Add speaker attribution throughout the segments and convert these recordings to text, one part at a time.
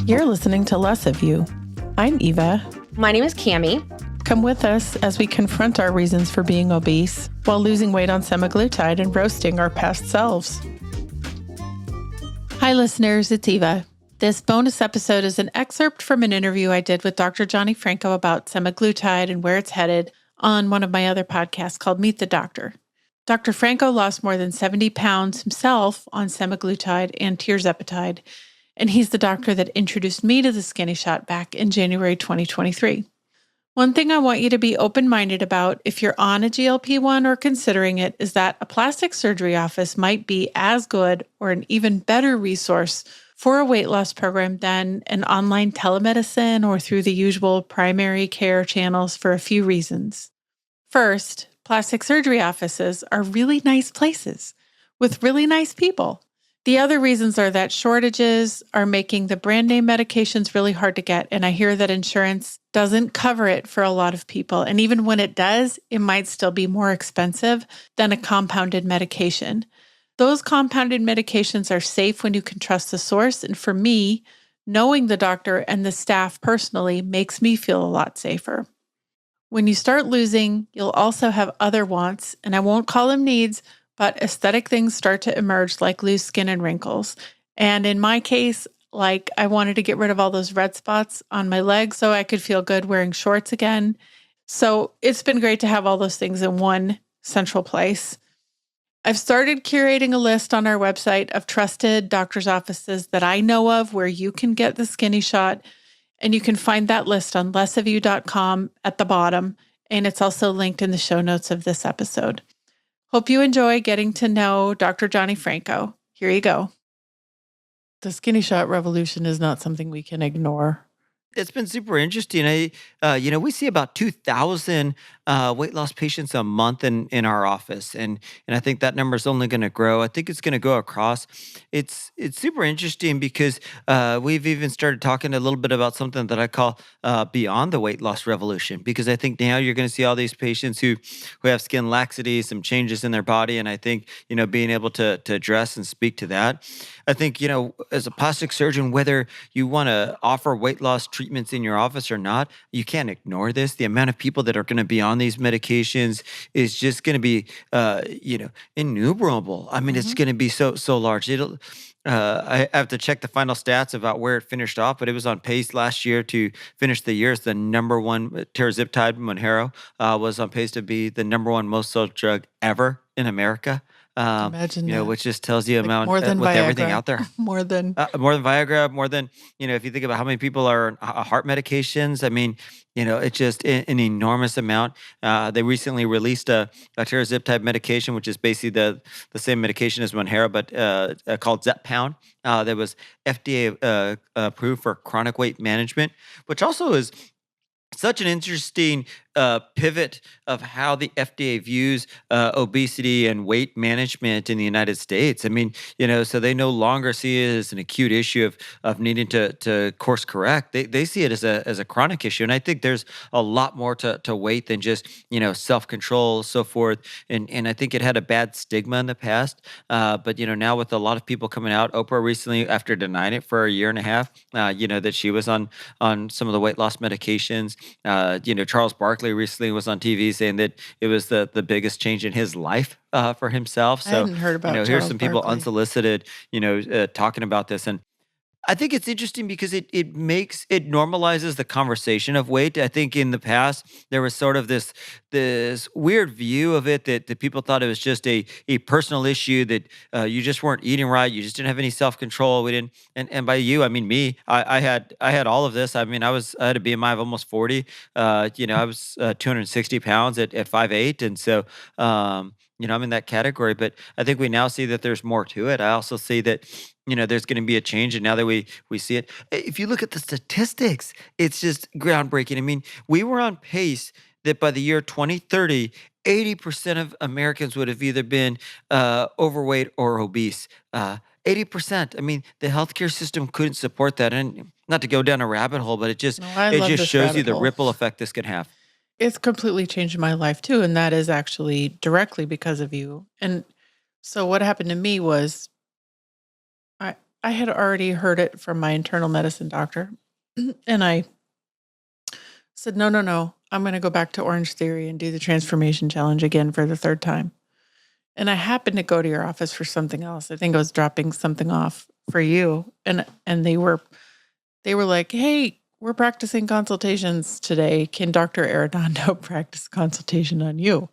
Speaker 1: You're listening to Less of You. I'm Eva.
Speaker 2: My name is Kami.
Speaker 1: Come with us as we confront our reasons for being obese while losing weight on semaglutide and roasting our past selves. Hi, listeners. It's Eva. This bonus episode is an excerpt from an interview I did with Dr. Johnny Franco about semaglutide and where it's headed on one of my other podcasts called Meet the Doctor. Dr. Franco lost more than 70 pounds himself on semaglutide and Tirzepatide, and he's the doctor that introduced me to the skinny shot back in January 2023. One thing I want you to be open-minded about if you're on a GLP-1 or considering it is that a plastic surgery office might be as good or an even better resource for a weight loss program than an online telemedicine or through the usual primary care channels for a few reasons. First, plastic surgery offices are really nice places with really nice people. The other reasons are that shortages are making the brand name medications really hard to get, and I hear that insurance doesn't cover it for a lot of people. And even when it does, it might still be more expensive than a compounded medication. Those compounded medications are safe when you can trust the source, and for me, knowing the doctor and the staff personally makes me feel a lot safer. When you start losing, you'll also have other wants, and I won't call them needs, but aesthetic things start to emerge like loose skin and wrinkles. And in my case, I wanted to get rid of all those red spots on my legs so I could feel good wearing shorts again. So it's been great to have all those things in one central place. I've started curating a list on our website of trusted doctor's offices that I know of where you can get the skinny shot. And you can find that list on lessofyou.com at the bottom. And it's also linked in the show notes of this episode. Hope you enjoy getting to know Dr. Johnny Franco. Here you go. The skinny shot revolution is not something we can ignore.
Speaker 3: It's been super interesting. We see about 2,000 weight loss patients a month in our office, and I think that number is only going to grow. I think it's going to go across. It's super interesting because we've even started talking a little bit about something that I call beyond the weight loss revolution. Because I think now you're going to see all these patients who have skin laxity, some changes in their body, and I think being able to address and speak to that. I think as a plastic surgeon, whether you want to offer weight loss treatments in your office or not, you can't ignore this. The amount of people that are going to be on these medications is just going to be, innumerable. I mean, it's going to be so large. I have to check the final stats about where it finished off, but it was on pace last year to finish the year as the number one. Tirzepatide, Monjaro, was on pace to be the number one most sold drug ever in America.
Speaker 1: Imagine that.
Speaker 3: Which just tells you amount
Speaker 1: more than
Speaker 3: with
Speaker 1: Viagra.
Speaker 3: everything out there.
Speaker 1: more than
Speaker 3: Viagra, more than, if you think about how many people are on heart medications, I mean, it's just an enormous amount. They recently released a Tirzepatide medication, which is basically the same medication as Monjaro, but called Zepbound, that was FDA approved for chronic weight management, which also is such an interesting pivot of how the FDA views obesity and weight management in the United States. I mean, so they no longer see it as an acute issue of needing to course correct. They see it as a chronic issue. And I think there's a lot more to weight than just, self-control, so forth. And I think it had a bad stigma in the past. But, now with a lot of people coming out, Oprah recently, after denying it for a year and a half, that she was on some of the weight loss medications. Charles Barkley recently was on TV saying that it was the biggest change in his life for himself. So,
Speaker 1: I hadn't heard about
Speaker 3: here's
Speaker 1: Charles
Speaker 3: some people
Speaker 1: Barkley.
Speaker 3: unsolicited, talking about this. And I think it's interesting because it normalizes the conversation of weight. I think in the past there was sort of this weird view of it that people thought it was just a personal issue, that you just weren't eating right, you just didn't have any self-control. We didn't, and by you I mean me. I had all of this. I mean, I had a BMI of almost 40. I was 260 pounds at 5'8", and so I'm in that category. But I think we now see that there's more to it. I also see that there's going to be a change, and now that we see it, if you look at the statistics, it's just groundbreaking. I mean, we were on pace that by the year 2030, 80% of Americans would have either been overweight or obese. 80%. I mean, the healthcare system couldn't support that. And not to go down a rabbit hole, but it just shows you the ripple effect this can have.
Speaker 1: It's completely changed my life too, and that is actually directly because of you. And So what happened to me was I I had already heard it from my internal medicine doctor, and I said, "No, no, no. I'm going to go back to Orange Theory and do the transformation challenge again for the third time." And I happened to go to your office for something else. I think I was dropping something off for you, and they were like, "Hey, we're practicing consultations today. Can Dr. Arredondo practice consultation on you?"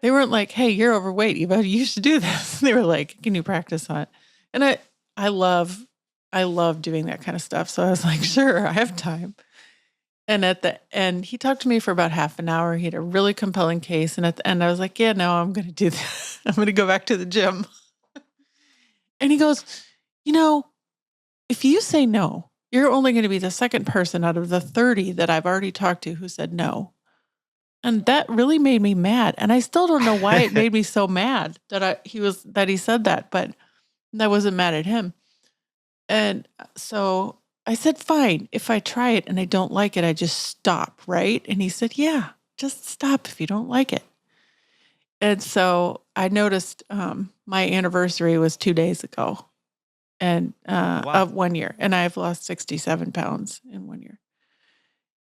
Speaker 1: They weren't like, "Hey, you're overweight, Eva. You should do this." They were like, "Can you practice on it?" And I love I love doing that kind of stuff. So I was like, "Sure, I have time." And at the end, he talked to me for about half an hour. He had a really compelling case. And at the end, I was like, "Yeah, no, I'm going to do that. I'm going to go back to the gym." And he goes, "You know, if you say no, you're only going to be the second person out of the 30 that I've already talked to who said no." And that really made me mad. And I still don't know why it made me so mad that he said that, but I wasn't mad at him. And so I said, "Fine, if I try it and I don't like it, I just stop, right?" And he said, "Yeah, just stop if you don't like it." And so I noticed my anniversary was 2 days ago and
Speaker 3: Oh, wow.
Speaker 1: of 1 year, and I've lost 67 pounds in 1 year.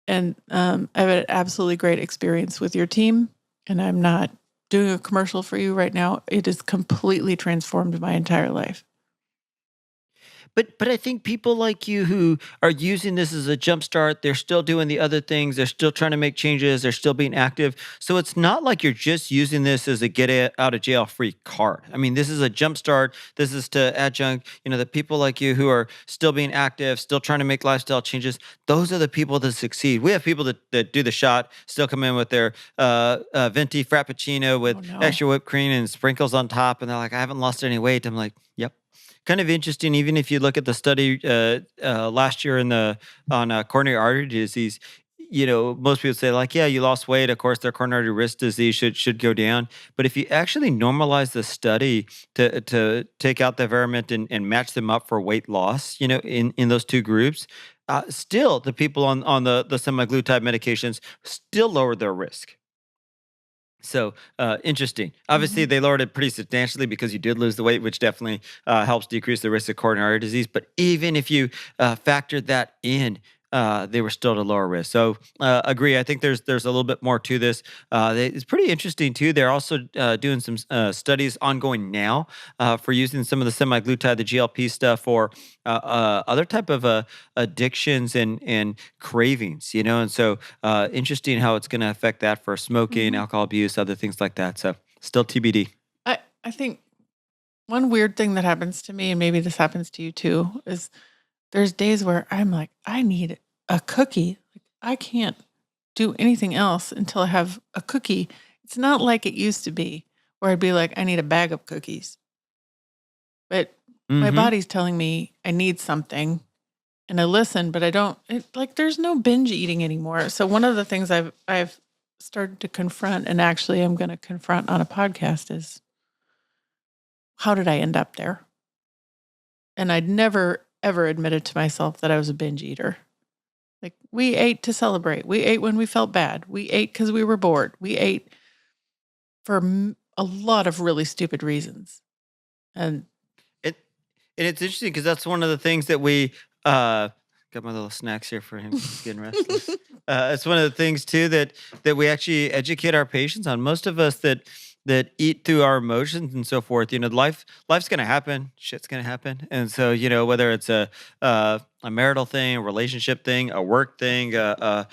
Speaker 1: And I've had an absolutely great experience with your team, and I'm not doing a commercial for you right now. It has completely transformed my entire life.
Speaker 3: But I think people like you who are using this as a jump start, they're still doing the other things, they're still trying to make changes, they're still being active. So it's not like you're just using this as a out of jail free card. I mean, this is a jump start. This is to adjunct, the people like you who are still being active, still trying to make lifestyle changes. Those are the people that succeed. We have people that do the shot, still come in with their venti frappuccino with
Speaker 1: Oh no.
Speaker 3: extra whipped cream and sprinkles on top, and they're like, "I haven't lost any weight." I'm like, "Yep." Kind of interesting. Even if you look at the study last year on coronary artery disease, most people say like, "Yeah, you lost weight. Of course, their coronary artery risk disease should go down." But if you actually normalize the study to take out the variant and match them up for weight loss, in those two groups, still the people on the semaglutide medications still lower their risk. So interesting. Obviously,
Speaker 1: Mhm.
Speaker 3: they lowered it pretty substantially because you did lose the weight, which definitely helps decrease the risk of coronary artery disease. But even if you factored that in, they were still at a lower risk. So agree. I think there's a little bit more to this. It's pretty interesting too. They're also doing some studies ongoing now for using some of the semaglutide, the GLP stuff for other type of addictions and cravings. And so interesting how it's going to affect that for smoking,
Speaker 1: Mhm.
Speaker 3: alcohol abuse, other things like that. So still TBD.
Speaker 1: I think one weird thing that happens to me, and maybe this happens to you too, is there's days where I'm like, I need a cookie. Like, I can't do anything else until I have a cookie. It's not like it used to be where I'd be like, I need a bag of cookies. But my
Speaker 3: Hmm.
Speaker 1: body's telling me I need something, and I listen, but I don't like there's no binge eating anymore. So one of the things I've started to confront, and actually I'm going to confront on a podcast, is how did I end up there? And I'd never ever admitted to myself that I was a binge eater. Like, we ate to celebrate. We ate when we felt bad. We ate because we were bored. We ate for a lot of really stupid reasons. And
Speaker 3: It and it's interesting because that's one of the things that we uh, got my little snacks here for him. He's getting restless. It's one of the things too that we actually educate our patients on. Most of us that eat through our emotions and so forth. Life's gonna happen. Shit's gonna happen. And so whether it's a marital thing, a relationship thing, a work thing, a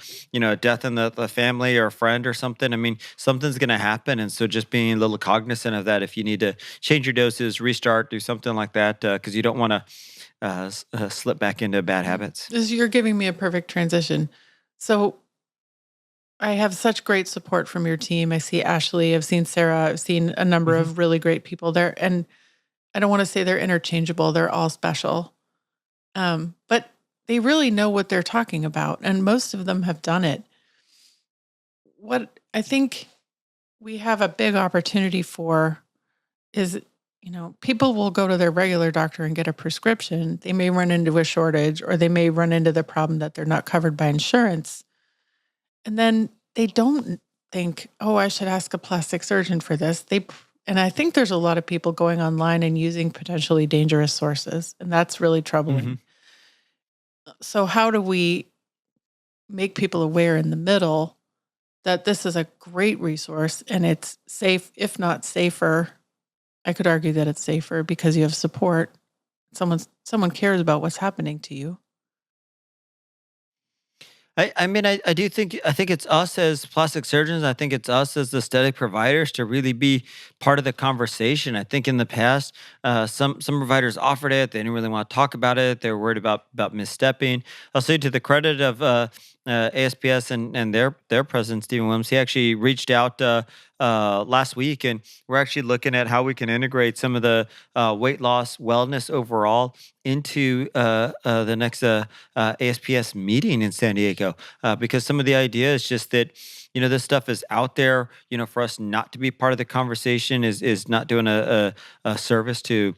Speaker 3: death in the family or a friend or something. I mean, something's gonna happen. And so just being a little cognizant of that. If you need to change your doses, restart, do something like that, because you don't want to slip back into bad habits.
Speaker 1: you're giving me a perfect transition. So I have such great support from your team. I see Ashley, I've seen Sarah, I've seen a number
Speaker 3: Hmm.
Speaker 1: of really great people there. And I don't want to say they're interchangeable, they're all special. But they really know what they're talking about, and most of them have done it. What I think we have a big opportunity for is, people will go to their regular doctor and get a prescription. They may run into a shortage, or they may run into the problem that they're not covered by insurance. And then they don't think, "Oh, I should ask a plastic surgeon for this." And I think there's a lot of people going online and using potentially dangerous sources, and that's really troubling. So how do we make people aware in the middle that this is a great resource and it's safe, if not safer? I could argue that it's safer because you have support. Someone cares about what's happening to you.
Speaker 3: I do think it's us as plastic surgeons. I think it's us as aesthetic providers to really be part of the conversation. I think in the past, some providers offered it. They didn't really want to talk about it. They were worried about misstepping. I'll say to the credit of ASPS and their president Stephen Williams, he actually reached out last week, and we're actually looking at how we can integrate some of the weight loss wellness overall into the next ASPS meeting in San Diego, because some of the idea is just that this stuff is out there. For us not to be part of the conversation is not doing a service to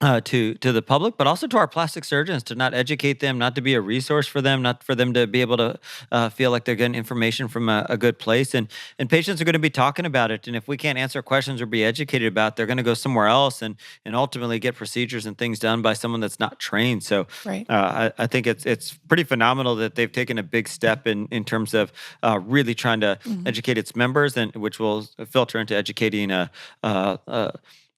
Speaker 3: the public, but also to our plastic surgeons, to not educate them, not to be a resource for them, not for them to be able to feel like they're getting information from a good place. And patients are going to be talking about it. And if we can't answer questions or be educated about it, they're going to go somewhere else and ultimately get procedures and things done by someone that's not trained. So
Speaker 1: Right.
Speaker 3: I think it's pretty phenomenal that they've taken a big step in terms of really trying to educate its members, and which will filter into educating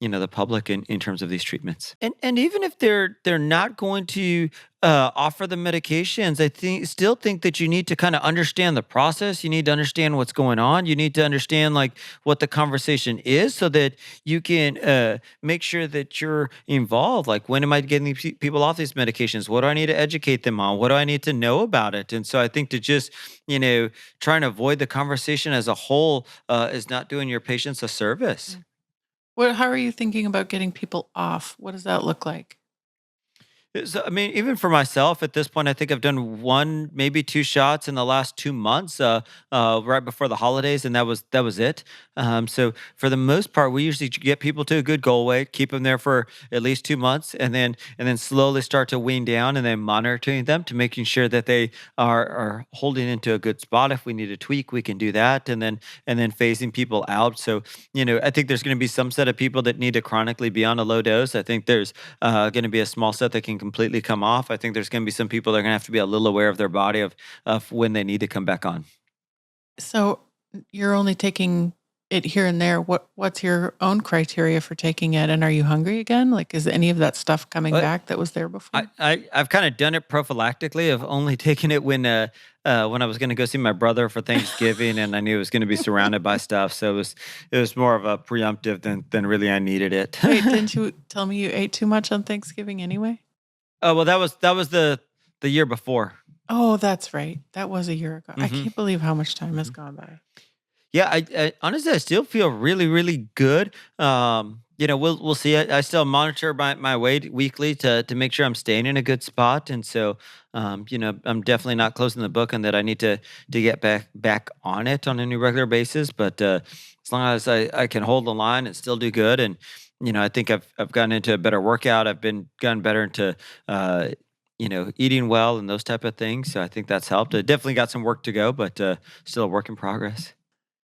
Speaker 3: the public in terms of these treatments. And even if they're not going to offer the medications, I still think that you need to kind of understand the process. You need to understand what's going on. You need to understand like what the conversation is, so that you can make sure that you're involved. Like, when am I getting these people off these medications? What do I need to educate them on? What do I need to know about it? And so I think to just try and avoid the conversation as a whole is not doing your patients a service.
Speaker 1: How are you thinking about getting people off? What does that look like?
Speaker 3: So, I mean, even for myself at this point, I think I've done one, maybe two shots in the last 2 months, right before the holidays, and that was it. So for the most part, we usually get people to a good goal weight, keep them there for at least 2 months, and then slowly start to wean down, and then monitoring them to making sure that they are holding into a good spot. If we need to tweak, we can do that, and then phasing people out. So I think there's going to be some set of people that need to chronically be on a low dose. I think there's going to be a small set that can completely come off. I think there's going to be some people that are going to have to be a little aware of their body of when they need to come back on.
Speaker 1: So you're only taking it here and there. What's your own criteria for taking it? And are you hungry again? Like, is any of that stuff coming back that was there before?
Speaker 3: I've kind of done it prophylactically, of only taking it when I was going to go see my brother for Thanksgiving, and I knew it was going to be surrounded by stuff. So it was more of a preemptive than really I needed it.
Speaker 1: Wait, didn't you tell me you ate too much on Thanksgiving anyway?
Speaker 3: Oh, well, that was the year before.
Speaker 1: Oh, that's right. That was a year ago. I
Speaker 3: Mhm.
Speaker 1: can't believe how much time has gone by.
Speaker 3: Yeah, I honestly, I still feel really, really good. We'll see. I still monitor my weight weekly to make sure I'm staying in a good spot, and so I'm definitely not closing the book on that. I need to get back on it on any regular basis, but as long as I can hold the line and still do good, and I think I've gotten into a better workout. I've gotten better into eating well and those type of things. So I think that's helped. I definitely got some work to go, but still a work in progress.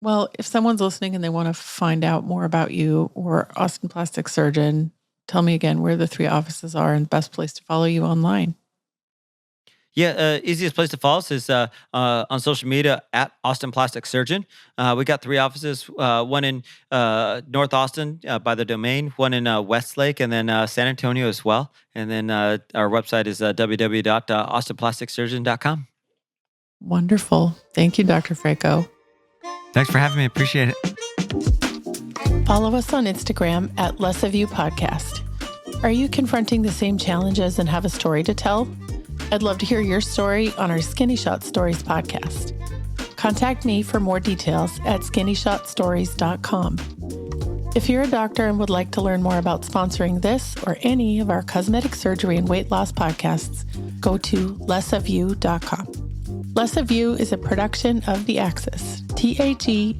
Speaker 1: Well, if someone's listening and they want to find out more about you or Austin Plastic Surgeon, tell me again where the 3 offices are and the best place to follow you online.
Speaker 3: Yeah, easiest place to follow us is on social media at Austin Plastic Surgeon. We got 3 offices, one in North Austin by the Domain, one in Westlake, and then San Antonio as well. And then our website is www.austinplasticsurgeon.com.
Speaker 1: Wonderful. Thank you, Dr. Franco.
Speaker 3: Thanks for having me. Appreciate it.
Speaker 1: Follow us on Instagram at Less of You Podcast. Are you confronting the same challenges and have a story to tell? I'd love to hear your story on our Skinny Shot Stories podcast. Contact me for more details at skinnyshotstories.com. If you're a doctor and would like to learn more about sponsoring this or any of our cosmetic surgery and weight loss podcasts, go to lessofyou.com. Less of You is a production of The Axis, TAGAXIS.io.